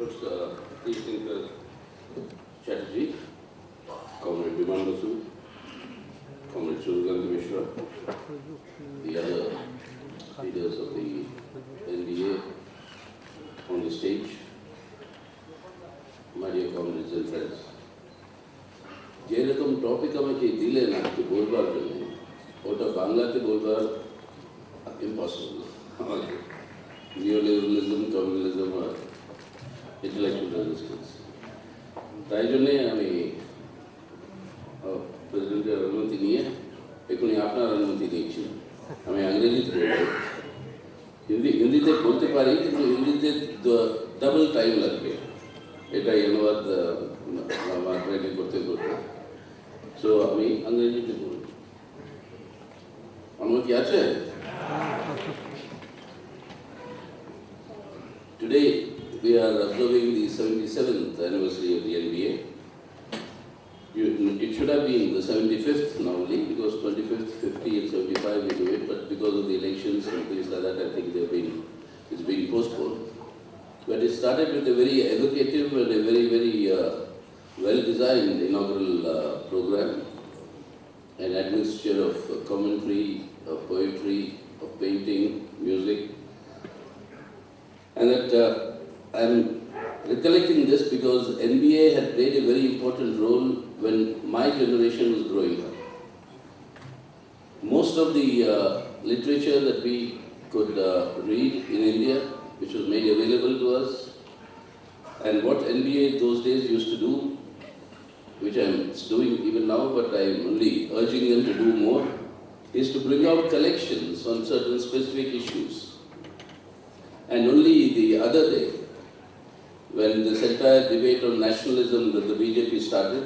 about Freethinker Chatterjee, Comrade Biman Basu, Comrade Sitaram Yechury, the other leaders of the NBA on the stage, my dear comrades and friends. যেরকম topic আমাকে দিলেন আজকে বলবার জন্য, ওটা বাংলাতে বলবার impossible. Neoliberalism, Communalism or intellectual resistance. তাই জন্যে আমি প্রেসিডেন্টের অনুমতি নিয়ে এখনই আপনার অনুমতি নিয়েছি। আমি ইংরেজিতে বলবো, হিন্দিতে বলতে পারি, কিন্তু হিন্দিতে ডাবল টাইম লাগবে, এটাই অনুবাদ আমার ট্রেনিং করতে করতে। সো আমি ইংরেজিতে বলব। অনুমতি আছে? Today we are observing the 77th anniversary of the NBA. It should have been the 75th normally, because 25th, 50 and 75 we do it, but because of the elections and things like that, I think it's been postponed. But it started with a very evocative and a very well-designed inaugural program, an admixture of commentary, of poetry, of painting, music. And that I'm recollecting this because NBA had played a very important role when my generation was growing up. Most of the literature that we could read in India, which was made available to us, and what NBA those days used to do, which I'm doing even now, but I'm only urging them to do more, is to bring out collections on certain specific issues. And only the other day, when this entire debate on nationalism that the BJP started,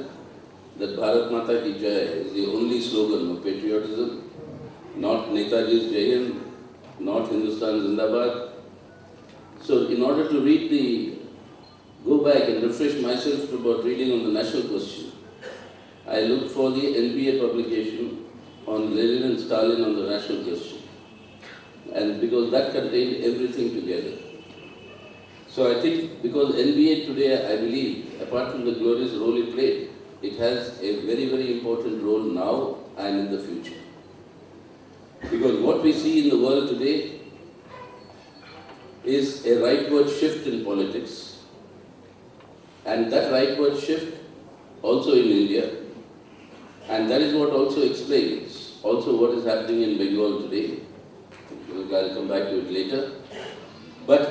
that Bharat Mata Ki Jai is the only slogan of patriotism, not Netaji's Jai Hind, not Hindustan Zindabad. So in order to go back and refresh myself about reading on the national question, I looked for the NBA publication on Lenin and Stalin on the national question. And because that contained everything together. So I think because NBA today, I believe, apart from the glorious role it played, it has a very important role now and in the future. Because what we see in the world today is a rightward shift in politics. And that rightward shift also in India, and that is what also explains also what is happening in Bengal today. I'll come back to it later. But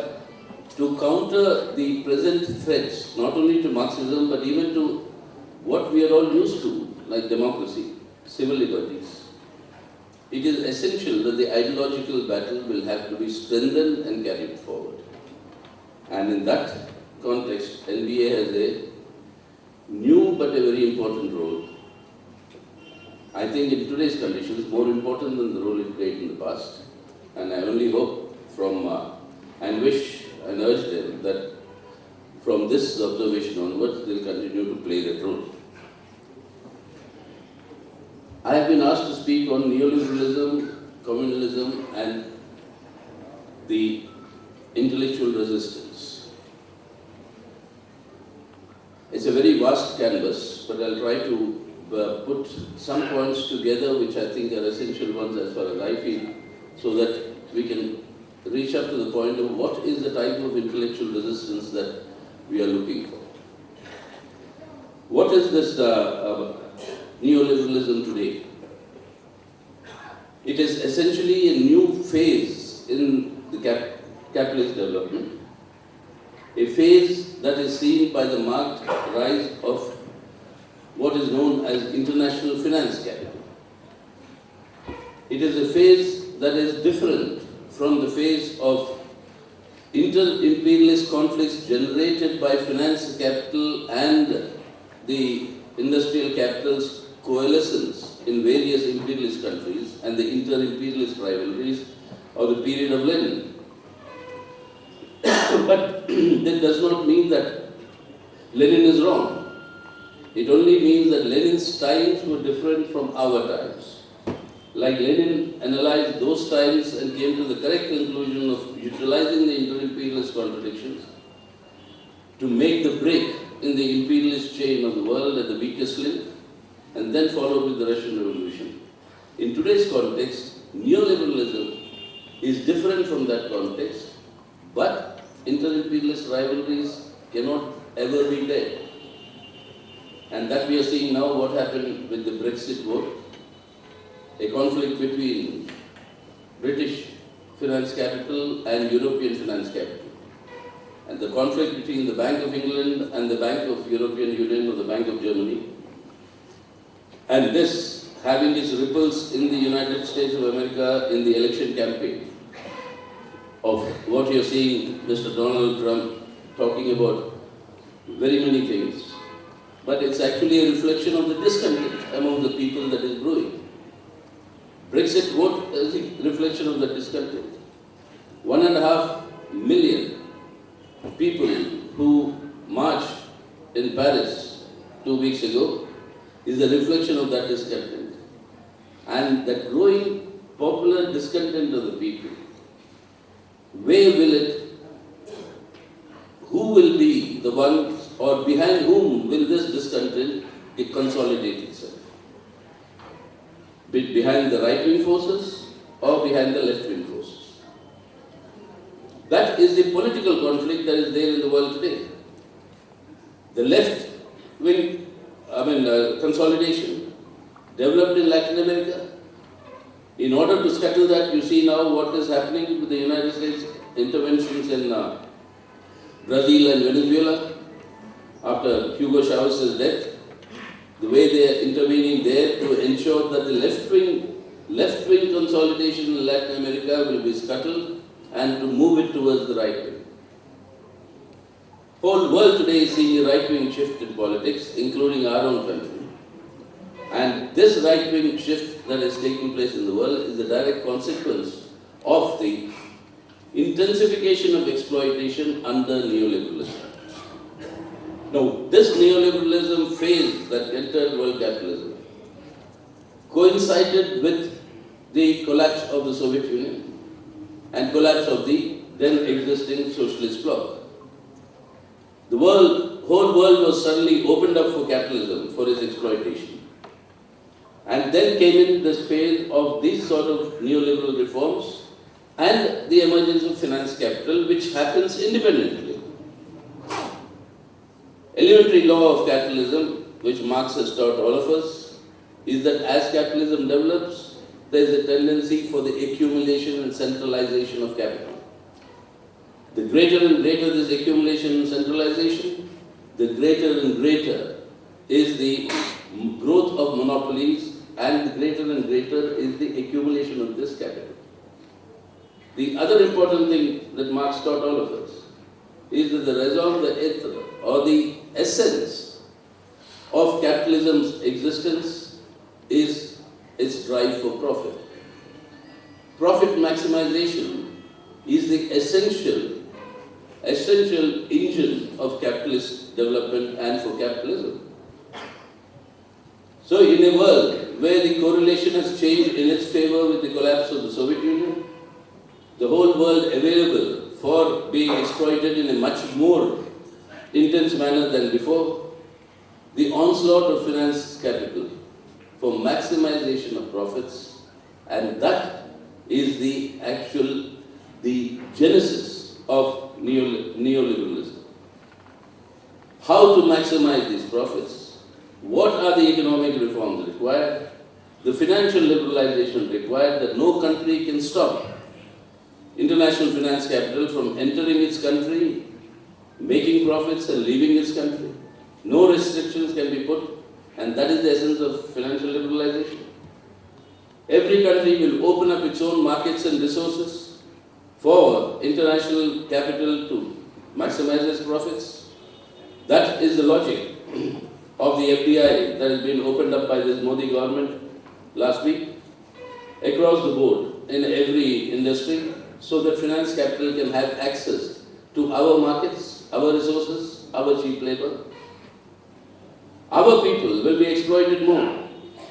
to counter the present threats, not only to Marxism, but even to what we are all used to, like democracy, civil liberties, it is essential that the ideological battle will have to be strengthened and carried forward. And in that context, NBA has a new but a very important role. I think in today's conditions, more important than the role it played in the past. And I only hope and wish and urge them that from this observation onwards, they'll continue to play that role. I have been asked to speak on neoliberalism, communalism, and the intellectual resistance. It's a very vast canvas, but I'll try to put some points together which I think are essential ones as far as I feel, so that we can reach up to the point of what is the type of intellectual resistance that we are looking for. What is this neoliberalism today? It is essentially a new phase in the capitalist development, a phase that is seen by the marked rise of what is known as international finance capital. It is a phase that is different from the phase of inter-imperialist conflicts generated by finance capital and the industrial capital's coalescence in various imperialist countries and the inter-imperialist rivalries of the period of Lenin. But that does not mean that Lenin is wrong. It only means that Lenin's times were different from our times. Like Lenin analyzed those times and came to the correct conclusion of utilizing the inter-imperialist contradictions to make the break in the imperialist chain of the world at the weakest link, and then followed with the Russian Revolution. In today's context, neoliberalism is different from that context, but inter-imperialist rivalries cannot ever be dead. And that we are seeing now what happened with the Brexit vote, a conflict between British finance capital and European finance capital. And the conflict between the Bank of England and the Bank of European Union or the Bank of Germany. And this having its ripples in the United States of America in the election campaign of what you're seeing Mr. Donald Trump talking about very many things. But it's actually a reflection of the discontent among the people that is brewing. Brexit vote is a reflection of the discontent. 1.5 million people who marched in Paris 2 weeks ago is a reflection of that discontent. And that growing popular discontent of the people, where will it, who will be the ones or behind whom will this discontent consolidate itself? Be it behind the right-wing forces or behind the left-wing forces? That is the political conflict that is there in the world today. The left-wing, consolidation developed in Latin America. In order to settle that, you see now what is happening with the United States interventions in Brazil and Venezuela after Hugo Chavez's death. The way they are intervening there to ensure that the left-wing consolidation in Latin America will be scuttled and to move it towards the right wing. Whole world today is seeing a right-wing shift in politics, including our own country. And this right-wing shift that is taking place in the world is a direct consequence of the intensification of exploitation under neoliberalism. Now, this neoliberalism phase that entered world capitalism coincided with the collapse of the Soviet Union and collapse of the then existing socialist bloc. The whole world was suddenly opened up for capitalism, for its exploitation. And then came in this phase of these sort of neoliberal reforms and the emergence of finance capital, which happens independently. Elementary law of capitalism, which Marx has taught all of us, is that as capitalism develops, there is a tendency for the accumulation and centralization of capital. The greater and greater this accumulation and centralization, the greater and greater is the growth of monopolies, and the greater and greater is the accumulation of this capital. The other important thing that Marx taught all of us is that the raison d'être, or the essence of capitalism's existence, is its drive for profit. Profit maximization is the essential engine of capitalist development and for capitalism. So in a world where the correlation has changed in its favor with the collapse of the Soviet Union, the whole world available for being exploited in a much more intense manner than before, the onslaught of finance capital for maximization of profits, and that is the genesis of neoliberalism. How to maximize these profits? What are the economic reforms required? The financial liberalization required that no country can stop international finance capital from entering its country, making profits and leaving its country. No restrictions can be put, and that is the essence of financial liberalization. Every country will open up its own markets and resources for international capital to maximize its profits. That is the logic of the FDI that has been opened up by this Modi government last week across the board in every industry, so that finance capital can have access to our markets, our resources, our cheap labor. Our people will be exploited more,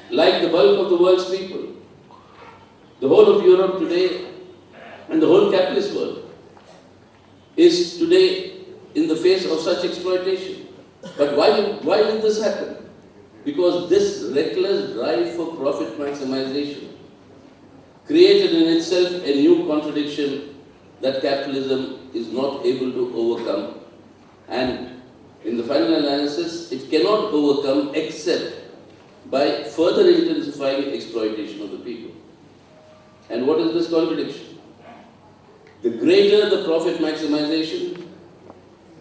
like the bulk of the world's people. The whole of Europe today and the whole capitalist world is today in the face of such exploitation. But why did this happen? Because this reckless drive for profit maximization created in itself a new contradiction that capitalism is not able to overcome, and in the final analysis, it cannot overcome except by further intensifying exploitation of the people. And what is this contradiction? The greater the profit maximization,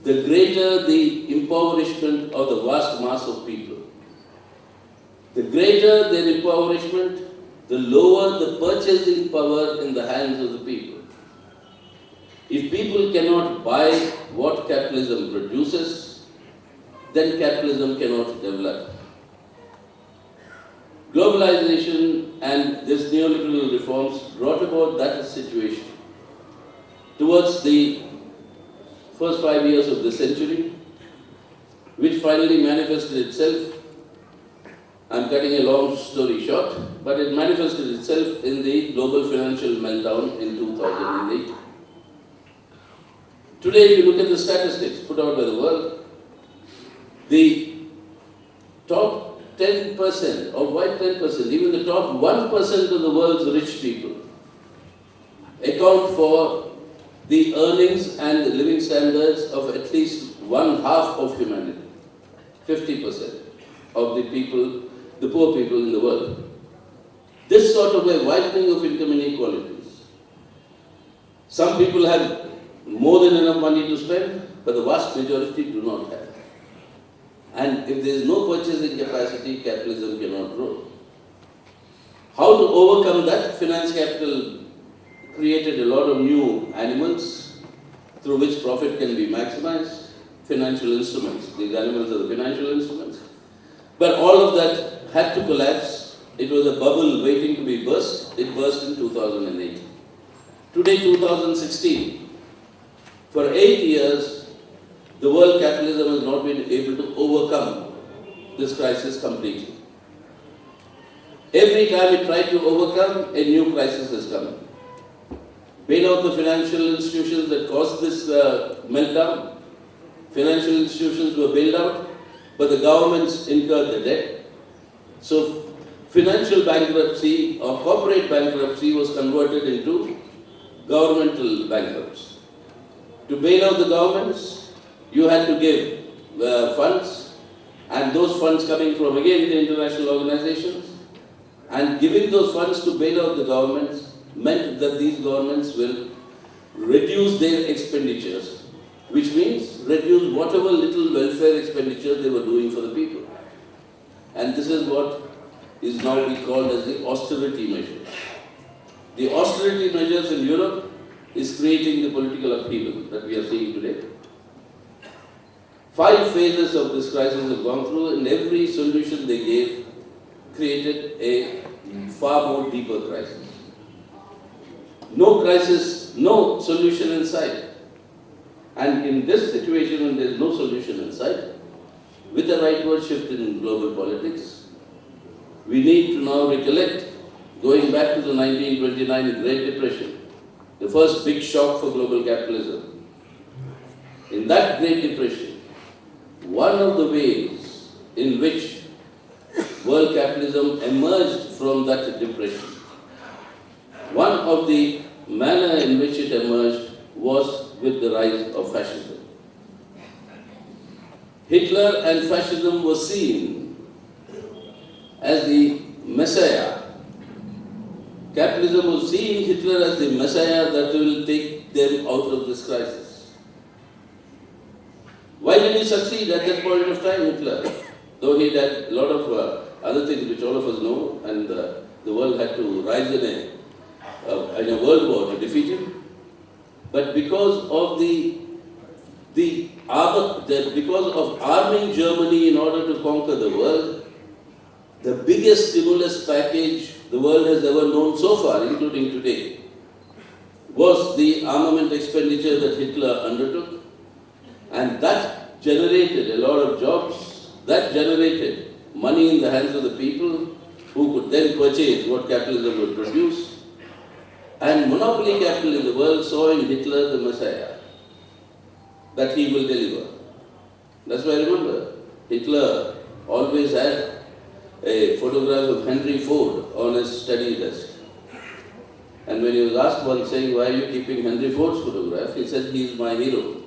the greater the impoverishment of the vast mass of people. The greater their impoverishment, the lower the purchasing power in the hands of the people. If people cannot buy what capitalism produces, then capitalism cannot develop. Globalization and this neoliberal reforms brought about that situation. Towards the first 5 years of the century, which finally manifested itself, I'm cutting a long story short, but it manifested itself in the global financial meltdown in 2008. Today, if you look at the statistics put out by the world, the top 10%, or why 10%, even the top 1% of the world's rich people account for the earnings and the living standards of at least one half of humanity, 50% of the people, the poor people in the world. This sort of a widening of income inequalities. Some people have more than enough money to spend, but the vast majority do not have. And if there is no purchasing capacity, capitalism cannot grow. How to overcome that? Finance capital created a lot of new animals through which profit can be maximized. Financial instruments, these animals are the financial instruments. But all of that had to collapse. It was a bubble waiting to be burst. It burst in 2008. Today, 2016. For 8 years, the world capitalism has not been able to overcome this crisis completely. Every time it tried to overcome, a new crisis has come. Bail out the financial institutions that caused this meltdown. Financial institutions were bailed out, but the governments incurred the debt. So financial bankruptcy or corporate bankruptcy was converted into governmental bankruptcy. To bail out the governments, you had to give funds, and those funds coming from, again, the international organizations, and giving those funds to bail out the governments meant that these governments will reduce their expenditures, which means reduce whatever little welfare expenditure they were doing for the people. And this is what is now being called as the austerity measures. The austerity measures in Europe is creating the political upheaval that we are seeing today. 5 phases of this crisis have gone through, and every solution they gave created a far more deeper crisis. No crisis, no solution in sight. And in this situation, when there is no solution in sight, with the rightward shift in global politics, we need to now recollect, going back to the 1929 Great Depression, the first big shock for global capitalism. In that Great Depression, one of the ways in which world capitalism emerged from that depression, one of the manner in which it emerged was with the rise of fascism. Hitler and fascism were seen as the messiah. Capitalism was seeing Hitler as the messiah that will take them out of this crisis. Why did he succeed at that point of time, Hitler? Though he did a lot of other things which all of us know, and the world had to rise in a world war to defeat him. But because of arming Germany in order to conquer the world, the biggest stimulus package the world has ever known so far, including today, was the armament expenditure that Hitler undertook. And that generated a lot of jobs, that generated money in the hands of the people who could then purchase what capitalism would produce. And monopoly capital in the world saw in Hitler the messiah. that he will deliver. That's why I remember Hitler always had a photograph of Henry Ford on his study desk. And when he was asked once saying, why are you keeping Henry Ford's photograph? He said, he is my hero.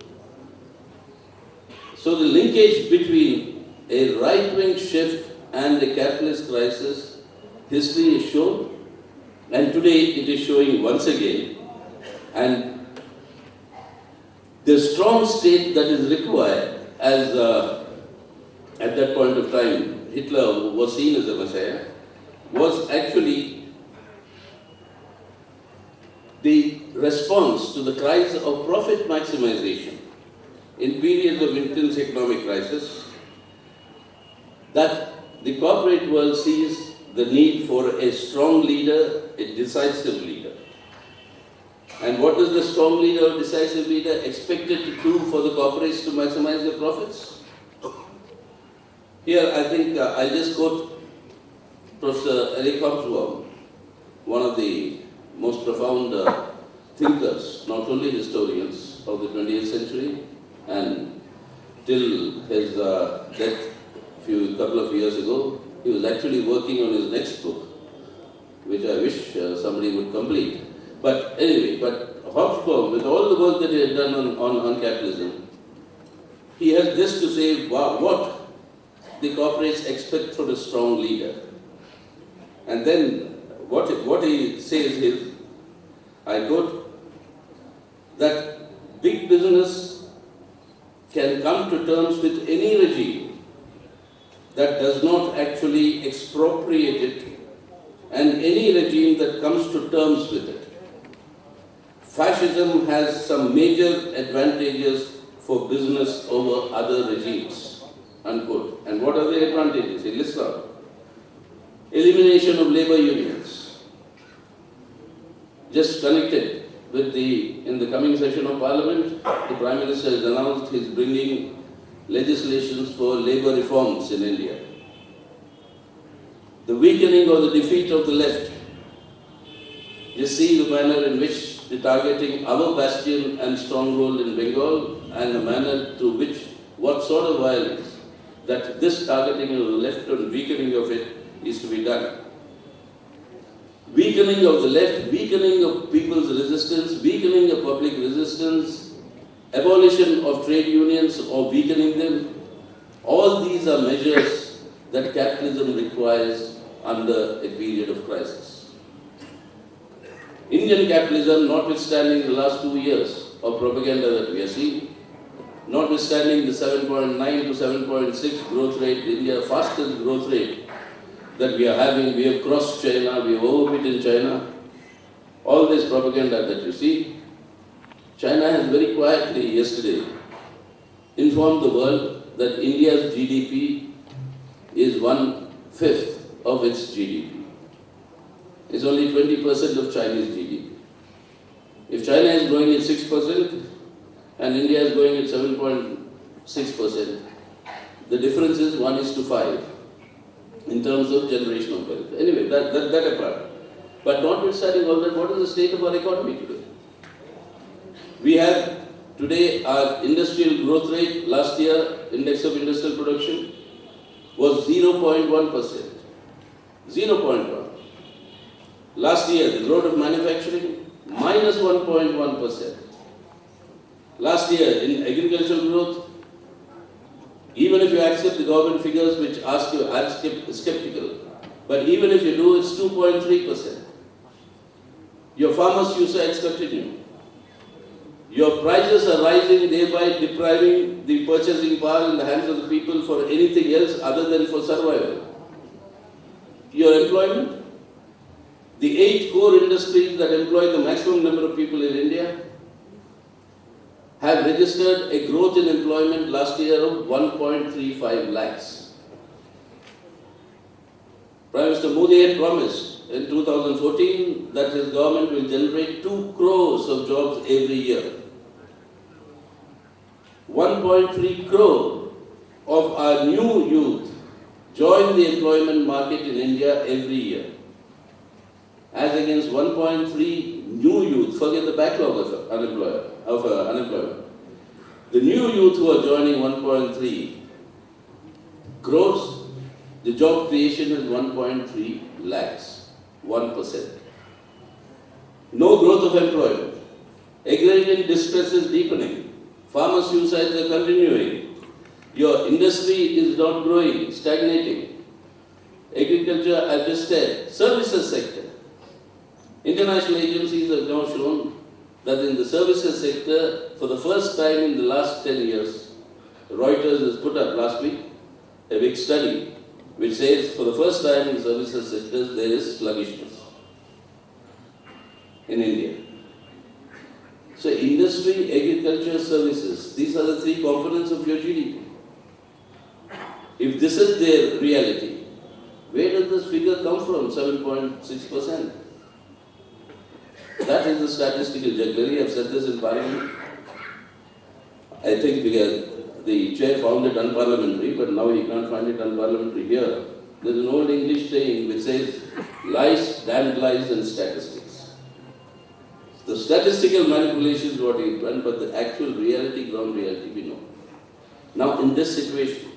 So the linkage between a right-wing shift and a capitalist crisis, history is shown, and today it is showing once again. And the strong state that is required, as at that point of time Hitler was seen as a messiah, was actually the response to the cries of profit maximization in periods of intense economic crisis, that the corporate world sees the need for a strong leader, a decisive leader. And what is the strong leader or decisive leader expected to do for the corporates to maximize their profits? Here I think I'll just quote Professor Eric Hobsbawm, one of the most profound thinkers, not only historians of the 20th century, and till his death a couple of years ago, he was actually working on his next book, which I wish somebody would complete. But anyway, Hobsbawm, with all the work that he had done on capitalism, he has this to say what the corporates expect from a strong leader. And then what he says is, I quote, that big business can come to terms with any regime that does not actually expropriate it, and any regime that comes to terms with it. Fascism has some major advantages for business over other regimes, unquote. And what are the advantages? He lists out. Elimination of labor unions. Just connected with in the coming session of Parliament, the Prime Minister has announced he is bringing legislations for labor reforms in India. The weakening or the defeat of the left. You see the manner in which the targeting our bastion and stronghold in Bengal, and the manner through which, what sort of violence, that this targeting of the left and weakening of it is to be done. Weakening of the left, weakening of people's resistance, weakening of public resistance, abolition of trade unions or weakening them, all these are measures that capitalism requires under a period of crisis. Indian capitalism, notwithstanding the last 2 years of propaganda that we are seeing, notwithstanding the 7.9 to 7.6 growth rate, India fastest growth rate that we are having, we have crossed China, we have overbeaten China, all this propaganda that you see, China has very quietly yesterday informed the world that India's GDP is 1/5 of its GDP. It's only 20% of Chinese GDP. If China is growing at 6% and India is growing at 7.6%, the difference is 1:5 in terms of generational wealth. Anyway, that apart. But notwithstanding all that, what is the state of our economy today? We have today our industrial growth rate, last year, index of industrial production, was 0.1%. 0.1. Last year, the growth of manufacturing, minus 1.1%. Last year, in agricultural growth, even if you accept the government figures which ask you, are skeptical, but even if you do, it's 2.3%. Your farmers' suicides continue. Your prices are rising, thereby depriving the purchasing power in the hands of the people for anything else other than for survival. Your employment, the 8 core industries that employ the maximum number of people in India have registered a growth in employment last year of 1.35 lakhs. Prime Minister Modi had promised in 2014 that his government will generate 2 crores of jobs every year. 1.3 crore of our new youth join the employment market in India every year, as against 1.3 new youth, forget the backlog of unemployment. The new youth who are joining 1.3 crores, the job creation is 1.3 lakhs, 1%. No growth of employment. Agrarian distress is deepening. Farmer suicides are continuing. Your industry is not growing, stagnating. Agriculture, I've just said, services sector. International agencies have now shown that in the services sector, for the first time in the last 10 years, Reuters has put up last week a big study which says for the first time in services sectors there is sluggishness in India. So industry, agriculture, services, these are the three components of your GDP. If this is their reality, where does this figure come from, 7.6%? That is the statistical jugglery. I've said this in Parliament. I think because the chair found it unparliamentary, but now he can't find it unparliamentary here. There's an old English saying which says, lies, damned lies and statistics. The statistical manipulation is what he's done, but the actual reality, ground reality, we know. Now in this situation,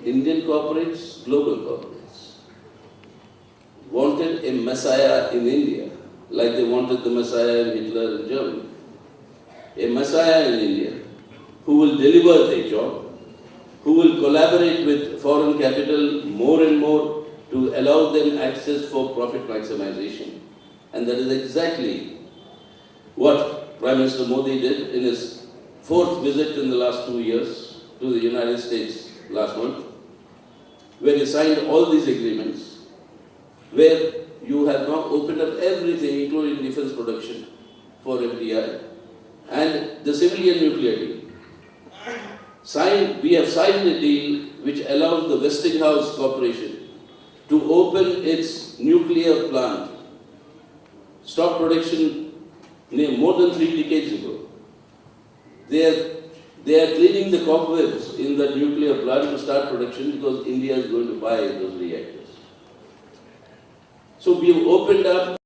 Indian corporates, global corporates, wanted a messiah in India, like they wanted the messiah in Hitler in Germany. A messiah in India who will deliver their job, who will collaborate with foreign capital more and more to allow them access for profit maximization. And that is exactly what Prime Minister Modi did in his fourth visit in the last 2 years to the United States last month, where he signed all these agreements, where you have now opened up everything, including defense production for FDI, and the civilian nuclear deal. We have signed a deal which allows the Westinghouse Corporation to open its nuclear plant, stop production more than 3 decades ago. They are cleaning the cobwebs in that nuclear plant to start production because India is going to buy those reactors. So we have opened up